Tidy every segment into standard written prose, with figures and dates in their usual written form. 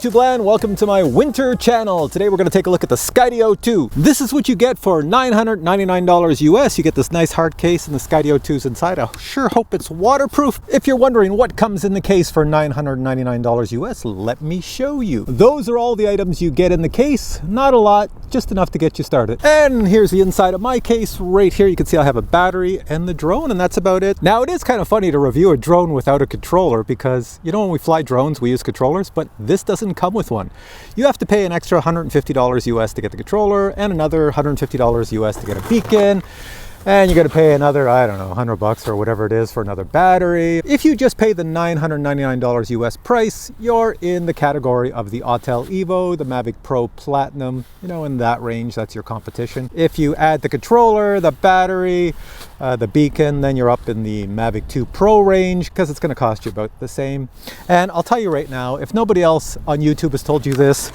YouTube land, welcome to my winter channel. Today we're going to take a look at the Skydio 2. This is what you get for $999 US. You get this nice hard case and the Skydio 2's inside. I sure hope it's waterproof. If you're wondering what comes in the case for $999 US, let me show you. Those are all the items you get in the case. Not a lot, just enough to get you started. And here's the inside of my case right here. You can see I have a battery and the drone, and that's about it. Now it is kind of funny to review a drone without a controller because, you know, when we fly drones we use controllers, but this doesn't come with one. You have to pay an extra $150 US to get the controller and another $150 US to get a beacon. And you're going to pay another, I don't know, 100 bucks or whatever it is for another battery. If you just pay the $999 US price, you're in the category of the Autel Evo, the Mavic Pro Platinum, you know, in that range, that's your competition. If you add the controller, the battery, the beacon, then you're up in the Mavic 2 Pro range because it's going to cost you about the same. And I'll tell you right now, if nobody else on YouTube has told you this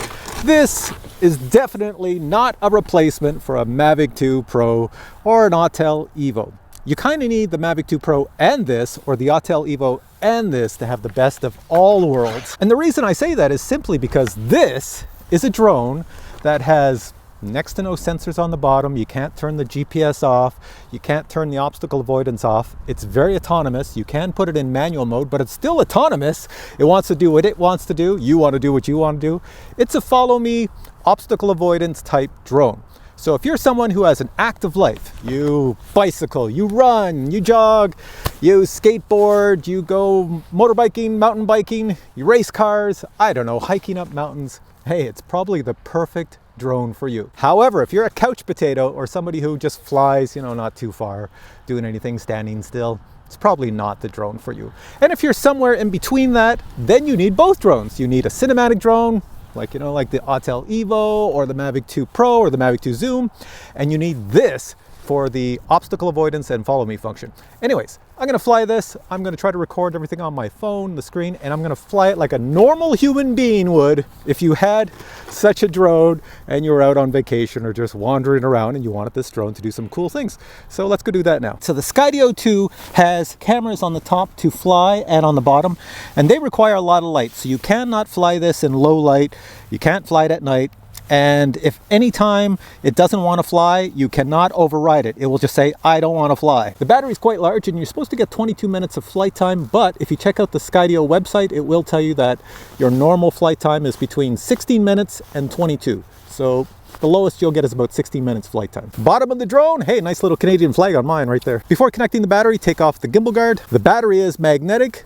is definitely not a replacement for a Mavic 2 Pro or an Autel Evo. You kind of need the Mavic 2 Pro and this, or the Autel Evo and this, to have the best of all worlds. And the reason I say that is simply because this is a drone that has next to no sensors on the bottom. You can't turn the GPS off. You can't turn the obstacle avoidance off. It's very autonomous. You can put it in manual mode, but it's still autonomous. It wants to do what it wants to do. You want to do what you want to do. It's a follow me obstacle avoidance type drone. So if you're someone who has an active life, you bicycle, you run, you jog, you skateboard, you go motorbiking, mountain biking, you race cars, I don't know, hiking up mountains, hey, it's probably the perfect drone for you. However, if you're a couch potato or somebody who just flies, you know, not too far, doing anything, standing still, it's probably not the drone for you. And if you're somewhere in between that, then you need both drones. You need a cinematic drone, like, you know, like the Autel Evo or the Mavic 2 Pro or the Mavic 2 Zoom, and you need this for the obstacle avoidance and follow me function. Anyways, I'm gonna fly this. I'm gonna try to record everything on my phone, the screen, and I'm gonna fly it like a normal human being would if you had such a drone and you were out on vacation or just wandering around and you wanted this drone to do some cool things. So let's go do that now. So the Skydio 2 has cameras on the top to fly and on the bottom, and they require a lot of light. So you cannot fly this in low light. You can't fly it at night. And if any time it doesn't want to fly, you cannot override it. It will just say, I don't want to fly. The battery is quite large and you're supposed to get 22 minutes of flight time, but if you check out the Skydio website, it will tell you that your normal flight time is between 16 minutes and 22. So the lowest you'll get is about 16 minutes flight time. Bottom of the drone, hey, nice little Canadian flag on mine right there. Before connecting the battery, take off the gimbal guard. The battery is magnetic.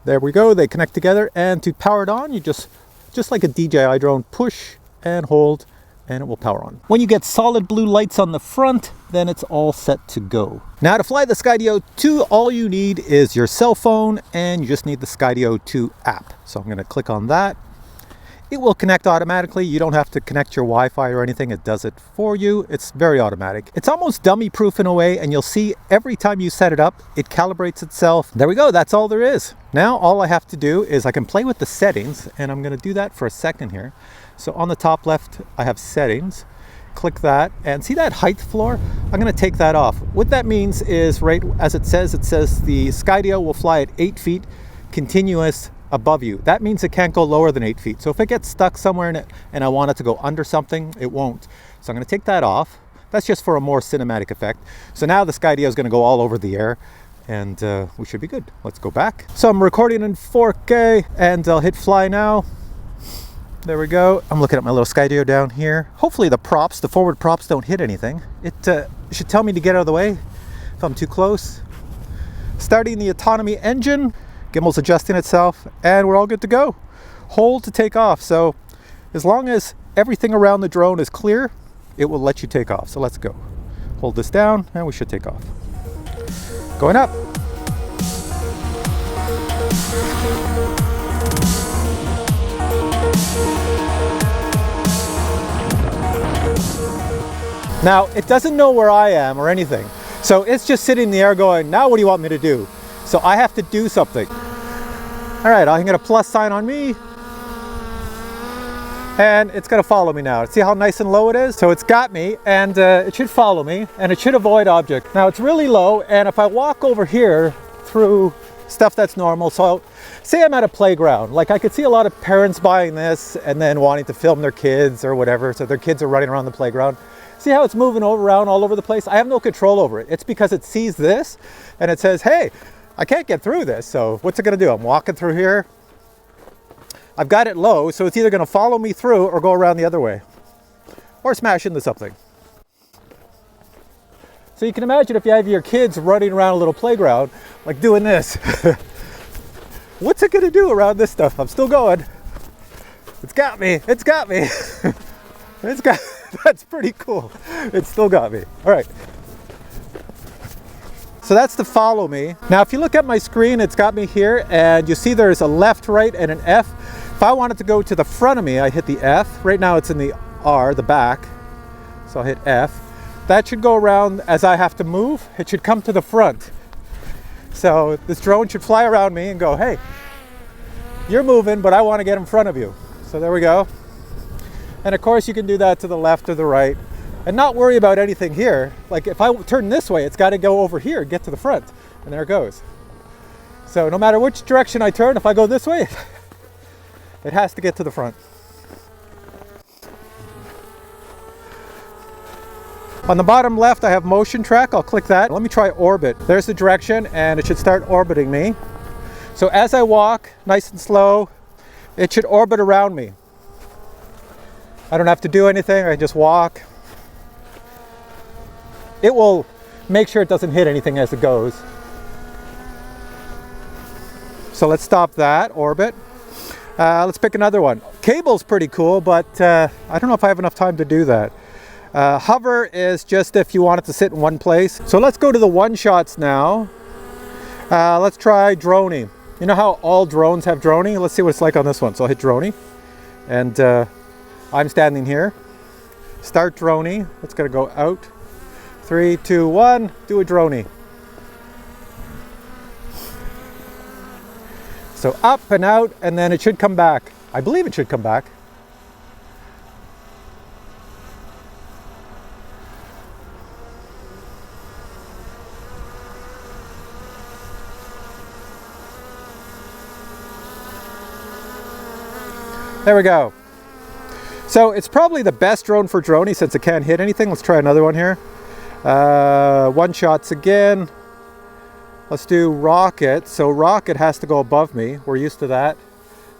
There we go, they connect together, and to power it on, you just like a DJI drone, push and hold, and it will power on. When you get solid blue lights on the front, then it's all set to go. Now to fly the Skydio 2, all you need is your cell phone, and you just need the Skydio 2 app. So I'm gonna click on that. It will connect automatically. You don't have to connect your Wi-Fi or anything. It does it for you. It's very automatic. It's almost dummy proof in a way, and you'll see every time you set it up, it calibrates itself. There we go, that's all there is. Now all I have to do is I can play with the settings, and I'm gonna do that for a second here. So on the top left, I have settings. Click that, and see that height floor? I'm gonna take that off. What that means is, right as it says the Skydio will fly at 8 feet continuous above you. That means it can't go lower than 8 feet. So if it gets stuck somewhere in it and I want it to go under something, it won't. So I'm gonna take that off. That's just for a more cinematic effect. So now the Skydio is gonna go all over the air, and we should be good. Let's go back. So I'm recording in 4K, and I'll hit fly now. There we go. I'm looking at my little Skydio down here. Hopefully the forward props don't hit anything. It should tell me to get out of the way if I'm too close. Starting the autonomy engine, gimbal's adjusting itself, and we're all good to go. Hold to take off. So as long as everything around the drone is clear, it will let you take off. So let's go. Hold this down and we should take off. Going up. Now, it doesn't know where I am or anything. So it's just sitting in the air going, now what do you want me to do? So I have to do something. All right, I can get a plus sign on me. And it's gonna follow me now. See how nice and low it is? So it's got me, and it should follow me, and it should avoid object. Now it's really low, and if I walk over here through stuff that's normal, so say I'm at a playground. Like I could see a lot of parents buying this and then wanting to film their kids or whatever. So their kids are running around the playground. See how it's moving around all over the place? I have no control over it. It's because it sees this and it says, hey, I can't get through this. So what's it gonna do? I'm walking through here. I've got it low, so it's either gonna follow me through or go around the other way or smash into something. So you can imagine if you have your kids running around a little playground, like doing this. What's it gonna do around this stuff? I'm still going. It's got me, it's got me. It's got, that's pretty cool. It still got me. All right. So that's the follow me. Now, if you look at my screen, it's got me here and you see there's a left, right, and an F. If I wanted to go to the front of me, I hit the F. Right now it's in the R, the back. So I'll hit F. That should go around as I have to move. It should come to the front. So this drone should fly around me and go, hey, you're moving, but I want to get in front of you. So there we go. And of course you can do that to the left or the right and not worry about anything here. Like if I turn this way, it's got to go over here, get to the front, and there it goes. So no matter which direction I turn, if I go this way, it has to get to the front. On the bottom left, I have motion track. I'll click that. Let me try orbit. There's the direction and it should start orbiting me. So as I walk, nice and slow, it should orbit around me. I don't have to do anything, I just walk. It will make sure it doesn't hit anything as it goes. So let's stop that, orbit. Let's pick another one. Cable's pretty cool, but I don't know if I have enough time to do that. Hover is just if you want it to sit in one place. So let's go to the one shots now. Let's try droning. You know how all drones have droning? Let's see what it's like on this one. So I'll hit droning and I'm standing here. Start droning. It's gonna go out. 3, 2, 1, do a droning. So up and out, and then it should come back. I believe it should come back. There we go. So it's probably the best drone for droning since it can't hit anything. Let's try another one here. One shots again. Let's do rocket. So rocket has to go above me. We're used to that.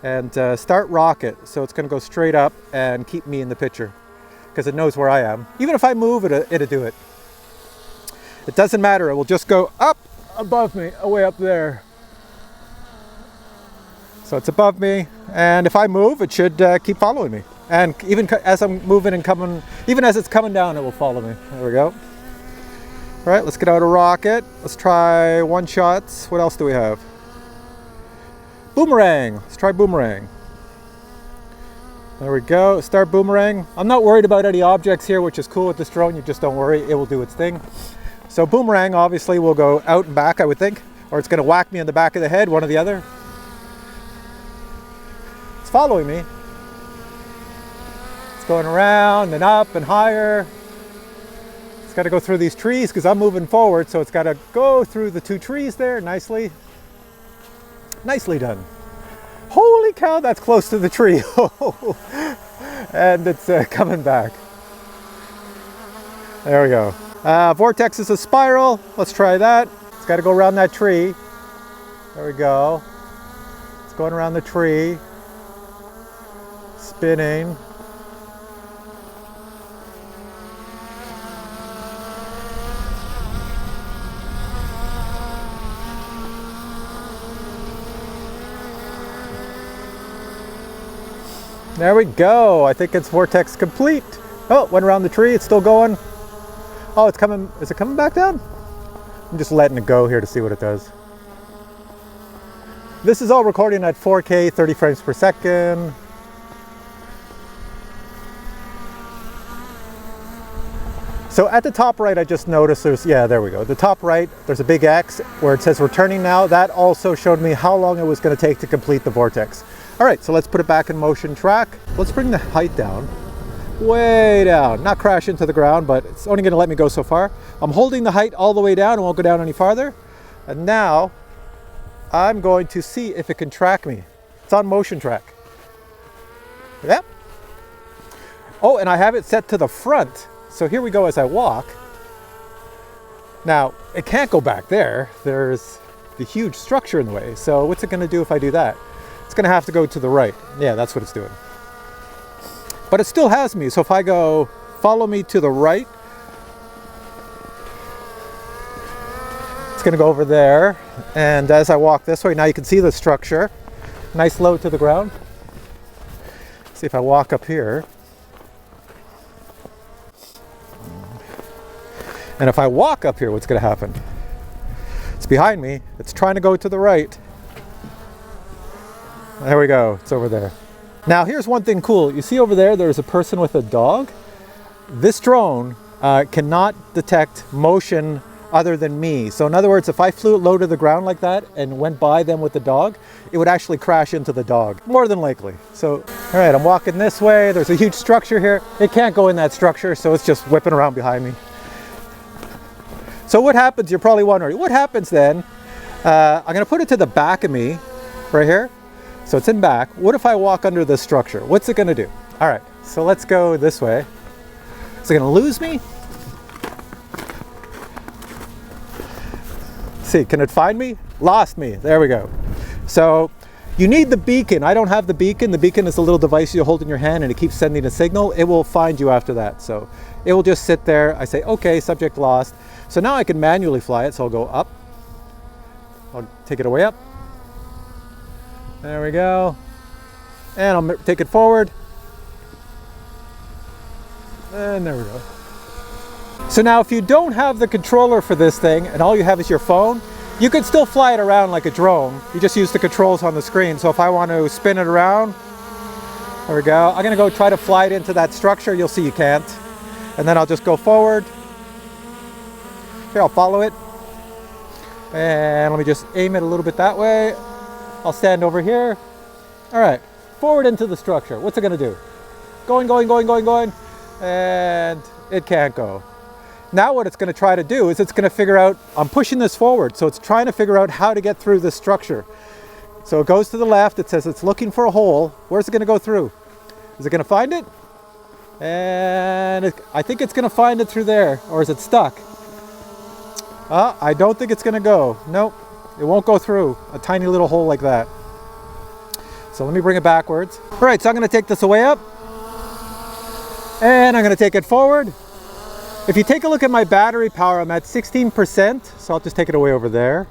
And start rocket. So it's going to go straight up and keep me in the picture because it knows where I am. Even if I move, it'll do it. It doesn't matter. It will just go up above me, way up there. So it's above me, and if I move, it should keep following me. And even as I'm moving and coming, even as it's coming down, it will follow me. There we go. All right, let's get out of rocket. Let's try one shots. What else do we have? Boomerang. Let's try boomerang. There we go. Start boomerang. I'm not worried about any objects here, which is cool with this drone. You just don't worry. It will do its thing. So boomerang obviously will go out and back, I would think, or it's going to whack me in the back of the head, one or the other. It's following me. It's going around and up and higher. It's got to go through these trees because I'm moving forward, so it's got to go through the two trees there nicely. Nicely done. Holy cow, that's close to the tree. And it's coming back. There we go. Vortex is a spiral. Let's try that. It's got to go around that tree. There we go. It's going around the tree. Spinning. There we go. I think it's vortex complete. Oh, it went around the tree. It's still going. Oh, it's coming. Is it coming back down? I'm just letting it go here to see what it does. This is all recording at 4K, 30 frames per second. So at the top right, I just noticed there's, yeah, there we go. The top right, there's a big X where it says returning now. That also showed me how long it was going to take to complete the vortex. All right, so let's put it back in motion track. Let's bring the height down, way down, not crash into the ground, but it's only going to let me go so far. I'm holding the height all the way down. It won't go down any farther. And now I'm going to see if it can track me. It's on motion track. Yep. Oh, and I have it set to the front. So here we go as I walk. Now, it can't go back there. There's the huge structure in the way. So what's it going to do if I do that? It's going to have to go to the right. Yeah, that's what it's doing. But it still has me. So if I go, follow me to the right, it's going to go over there. And as I walk this way, now you can see the structure. Nice low to the ground. See if I walk up here. And if I walk up here, what's going to happen? It's behind me. It's trying to go to the right. There we go. It's over there. Now, here's one thing cool. You see over there, there's a person with a dog. This drone cannot detect motion other than me. So in other words, if I flew it low to the ground like that and went by them with the dog, it would actually crash into the dog, more than likely. So, all right, I'm walking this way. There's a huge structure here. It can't go in that structure, so it's just whipping around behind me. So what happens, you're probably wondering, what happens then? I'm going to put it to the back of me, right here. So it's in back. What if I walk under this structure? What's it going to do? All right, so let's go this way. Is it going to lose me? See, can it find me? Lost me. There we go. So you need the beacon. I don't have the beacon. The beacon is a little device you hold in your hand and it keeps sending a signal. It will find you after that. So it will just sit there. I say, okay, subject lost. So now I can manually fly it. So I'll go up. I'll take it away up. There we go. And I'll take it forward. And there we go. So now if you don't have the controller for this thing and all you have is your phone, you can still fly it around like a drone. You just use the controls on the screen. So if I want to spin it around, there we go. I'm going to go try to fly it into that structure. You'll see you can't. And then I'll just go forward. Here, I'll follow it. And let me just aim it a little bit that way. I'll stand over here. All right, forward into the structure. What's it going to do? Going, going, going, going, going. And it can't go. Now what it's going to try to do is it's going to figure out, I'm pushing this forward, so it's trying to figure out how to get through this structure. So it goes to the left, it says it's looking for a hole. Where's it going to go through? Is it going to find it? And I think it's going to find it through there, or is it stuck? I don't think it's going to go. Nope, it won't go through a tiny little hole like that. So let me bring it backwards. All right, so I'm going to take this away up, and I'm going to take it forward. If you take a look at my battery power, I'm at 16%, so I'll just take it away over there.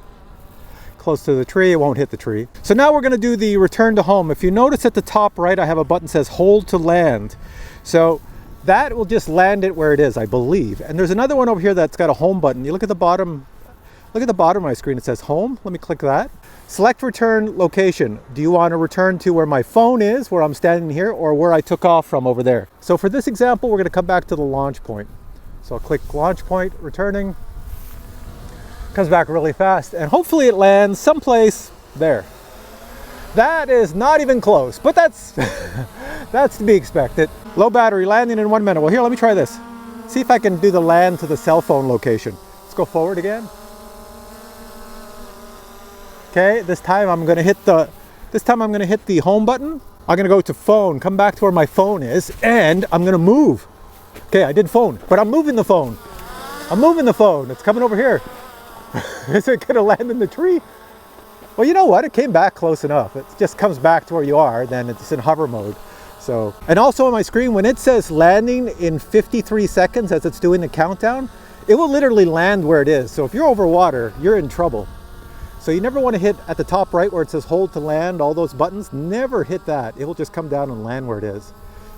Close to the tree, it won't hit the tree. So now we're gonna do the return to home. If you notice at the top right, I have a button that says hold to land. So that will just land it where it is, I believe. And there's another one over here that's got a home button. You look at the bottom of my screen, it says home. Let me click that. Select return location. Do you want to return to where my phone is, where I'm standing here, or where I took off from over there? So for this example, we're gonna come back to the launch point. So I'll click launch point, returning. Comes back really fast, and hopefully it lands someplace there. That is not even close, but that's that's to be expected. Low battery, landing in 1 minute. Well, here, let me try this. See if I can do the land to the cell phone location. Let's go forward again. Okay, this time I'm gonna hit the home button. I'm gonna go to phone, come back to where my phone is, and I'm gonna move. Okay, I did phone, but I'm moving the phone. I'm moving the phone. It's coming over here. Is it going to land in the tree? Well, you know what? It came back close enough. It just comes back to where you are, then it's in hover mode. So, and also on my screen, when it says landing in 53 seconds as it's doing the countdown, it will literally land where it is. So if you're over water, you're in trouble. So you never want to hit at the top right where it says hold to land, all those buttons, never hit that. It will just come down and land where it is.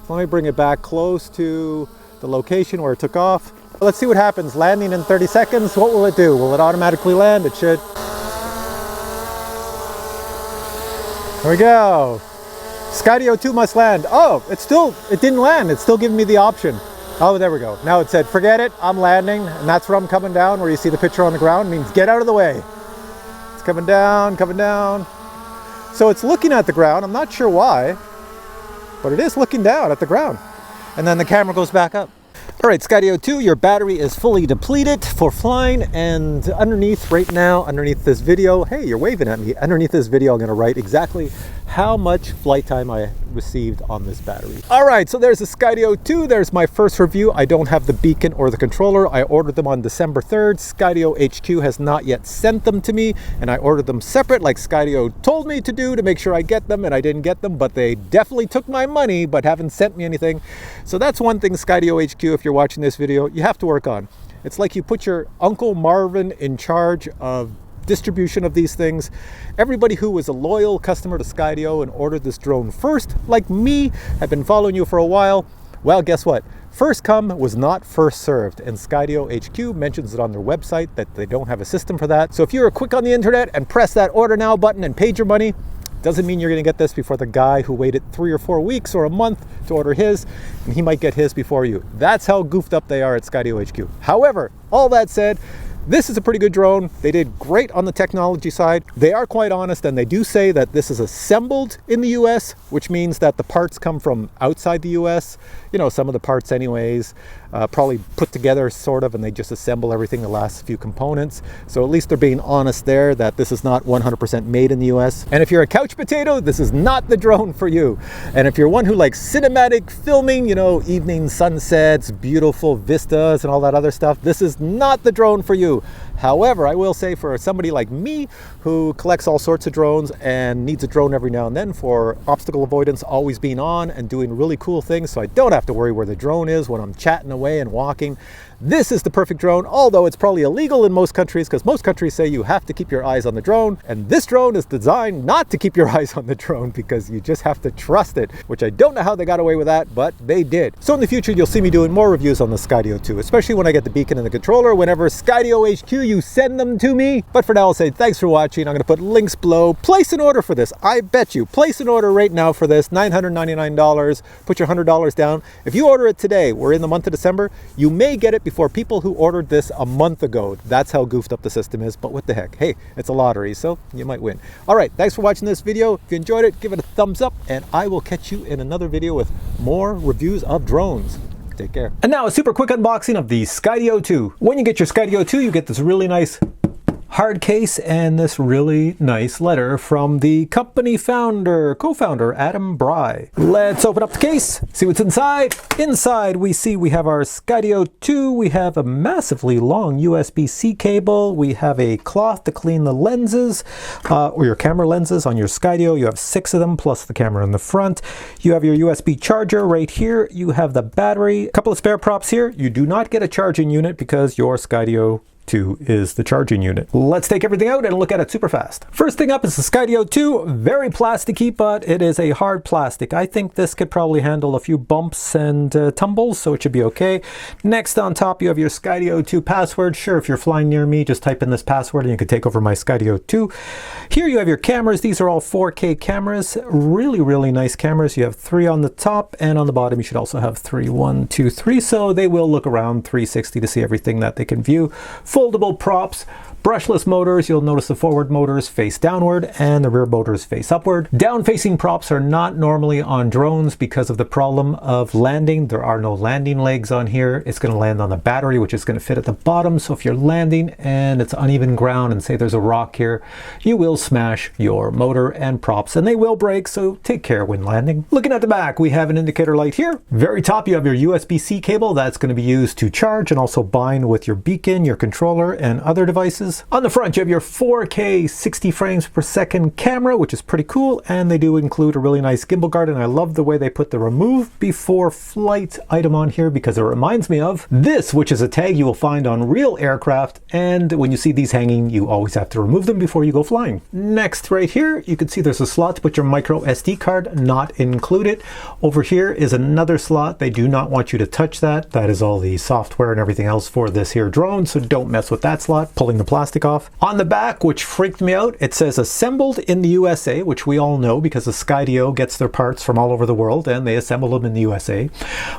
So let me bring it back close to the location where it took off. Let's see what happens. Landing in 30 seconds. What will it do? Will it automatically land? It should. There we go. Skydio 2 must land. Oh, it didn't land. It's still giving me the option. Oh, there we go. Now it said, forget it, I'm landing. And that's where I'm coming down, where you see the picture on the ground. It means get out of the way. It's coming down, coming down. So it's looking at the ground. I'm not sure why, but it is looking down at the ground. And then the camera goes back up. All right, Skydio 2, your battery is fully depleted for flying, and underneath right now, underneath this video, hey, you're waving at me. Underneath this video, I'm gonna write exactly how much flight time I received on this battery. All right, so there's the Skydio 2. There's my first review. I don't have the beacon or the controller. I ordered them on December 3rd. Skydio HQ has not yet sent them to me, and I ordered them separate like Skydio told me to do to make sure I get them, and I didn't get them, but they definitely took my money but haven't sent me anything. So that's one thing, Skydio HQ, if you're watching this video, you have to work on. It's like you put your Uncle Marvin in charge of distribution of these things. Everybody who was a loyal customer to Skydio and ordered this drone first, like me, have been following you for a while. Well, guess what? First come was not first served, and Skydio HQ mentions it on their website that they don't have a system for that. So if you're quick on the internet and press that order now button and paid your money, doesn't mean you're going to get this before the guy who waited 3 or 4 weeks or a month to order his, and he might get his before you. That's how goofed up they are at Skydio HQ. However, all that said, this is a pretty good drone. They did great on the technology side. They are quite honest, and they do say that this is assembled in the US, which means that the parts come from outside the US. You know, some of the parts anyways, probably put together sort of, and they just assemble everything, the last few components. So at least they're being honest there that this is not 100% made in the US. And if you're a couch potato, this is not the drone for you. And if you're one who likes cinematic filming, you know, evening sunsets, beautiful vistas and all that other stuff, this is not the drone for you. However, I will say for somebody like me who collects all sorts of drones and needs a drone every now and then for obstacle avoidance, always being on and doing really cool things so I don't have to worry where the drone is when I'm chatting away and walking, this is the perfect drone, although it's probably illegal in most countries because most countries say you have to keep your eyes on the drone, and this drone is designed not to keep your eyes on the drone because you just have to trust it, which I don't know how they got away with that, but they did. So in the future, you'll see me doing more reviews on the Skydio 2, especially when I get the beacon and the controller. Whenever Skydio HQ, you send them to me. But for now, I'll say thanks for watching. I'm going to put links below. Place an order for this. I bet you. Place an order right now for this, $999. Put your $100 down. If you order it today, we're in the month of December, you may get it before people who ordered this a month ago. That's how goofed up the system is, but what the heck. Hey, it's a lottery, so you might win. All right, thanks for watching this video. If you enjoyed it, give it a thumbs up, and I will catch you in another video with more reviews of drones. Take care. And now a super quick unboxing of the Skydio 2. When you get your Skydio 2, you get this really nice hard case and this really nice letter from the company co-founder, Adam Bry. Let's open up the case, see what's inside. Inside we have our Skydio 2. We have a massively long USB-C cable. We have a cloth to clean the lenses, or your camera lenses on your Skydio. You have 6 of them, plus the camera in the front. You have your USB charger right here. You have the battery, a couple of spare props here. You do not get a charging unit because your Skydio 2 is the charging unit. Let's take everything out and look at it super fast. First thing up is the Skydio 2. Very plasticky, but it is a hard plastic. I think this could probably handle a few bumps and tumbles, so it should be okay. Next on top, you have your Skydio 2 password. Sure, if you're flying near me, just type in this password and you can take over my Skydio 2. Here you have your cameras. These are all 4K cameras. Really, really nice cameras. You have 3 on the top, and on the bottom you should also have 3. 1, 2, 3. So they will look around 360 to see everything that they can view. Foldable props, brushless motors. You'll notice the forward motors face downward and the rear motors face upward. Down-facing props are not normally on drones because of the problem of landing. There are no landing legs on here. It's going to land on the battery, which is going to fit at the bottom. So if you're landing and it's uneven ground and say there's a rock here, you will smash your motor and props and they will break. So take care when landing. Looking at the back, we have an indicator light here. Very top, you have your USB-C cable. That's going to be used to charge and also bind with your beacon, your controller, and other devices. On the front, you have your 4K 60 frames per second camera, which is pretty cool, and they do include a really nice gimbal guard, and I love the way they put the remove before flight item on here because it reminds me of this, which is a tag you will find on real aircraft, and when you see these hanging, you always have to remove them before you go flying. Next, right here, you can see there's a slot to put your micro SD card, not included. Over here is another slot. They do not want you to touch that. That is all the software and everything else for this here drone, so don't mess mess with that slot, pulling the plastic off. On the back, which freaked me out, it says assembled in the USA, which we all know because the Skydio gets their parts from all over the world and they assemble them in the USA.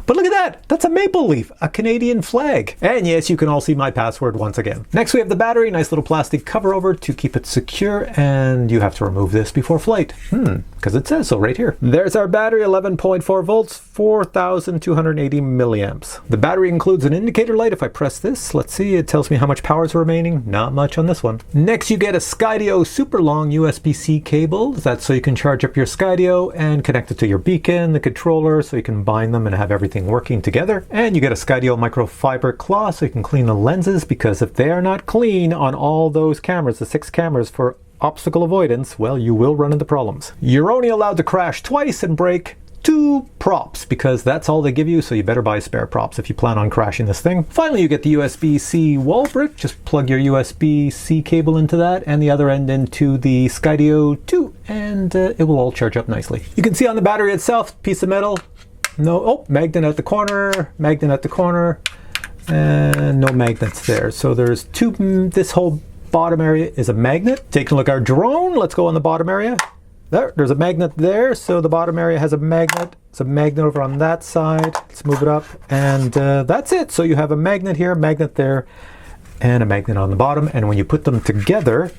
But look at that, that's a maple leaf, a Canadian flag. And yes, you can all see my password once again. Next we have the battery, nice little plastic cover over to keep it secure, and you have to remove this before flight. Because it says so right here. There's our battery, 11.4 volts, 4,280 milliamps. The battery includes an indicator light. If I press this, let's see, it tells me how much power is remaining. Not much on this one. Next you get a Skydio super long USB-C cable. That's so you can charge up your Skydio and connect it to your beacon, the controller, so you can bind them and have everything working together. And you get a Skydio microfiber cloth so you can clean the lenses, because if they are not clean on all those cameras, the 6 cameras for obstacle avoidance, well, you will run into problems. You're only allowed to crash twice and break 2 props, because that's all they give you, so you better buy spare props if you plan on crashing this thing. Finally, you get the USB-C wall brick. Just plug your USB-C cable into that and the other end into the Skydio 2, and it will all charge up nicely. You can see on the battery itself, piece of metal, magnet at the corner, and no magnets there. So there's 2, this whole bottom area is a magnet. Taking a look at our drone, let's go on the bottom area. There's a magnet there, so the bottom area has a magnet. It's a magnet over on that side. Let's move it up, and that's it. So you have a magnet here, a magnet there, and a magnet on the bottom. And when you put them together,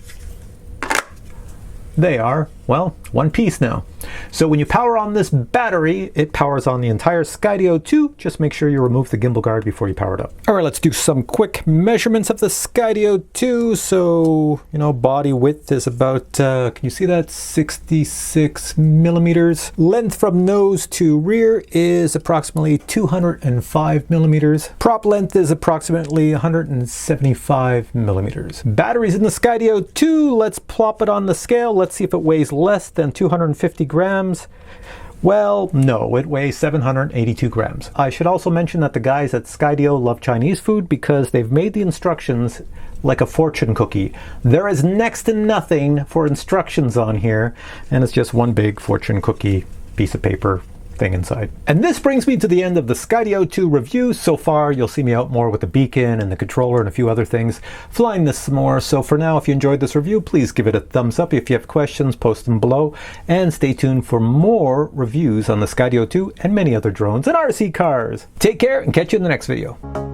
they are, well, one piece now. So when you power on this battery, it powers on the entire Skydio 2. Just make sure you remove the gimbal guard before you power it up. All right, let's do some quick measurements of the Skydio 2. So, body width is about, can you see that? 66 millimeters. Length from nose to rear is approximately 205 millimeters. Prop length is approximately 175 millimeters. Batteries in the Skydio 2, let's plop it on the scale. Let's see if it weighs less than 250 grams. Well, no, it weighs 782 grams. I should also mention that the guys at Skydio love Chinese food because they've made the instructions like a fortune cookie. There is next to nothing for instructions on here, and it's just one big fortune cookie piece of paper thing inside. And this brings me to the end of the Skydio 2 review. So far, you'll see me out more with the beacon and the controller and a few other things, flying this some more. So for now, if you enjoyed this review, please give it a thumbs up. If you have questions, post them below, and stay tuned for more reviews on the Skydio 2 and many other drones and RC cars. Take care and catch you in the next video.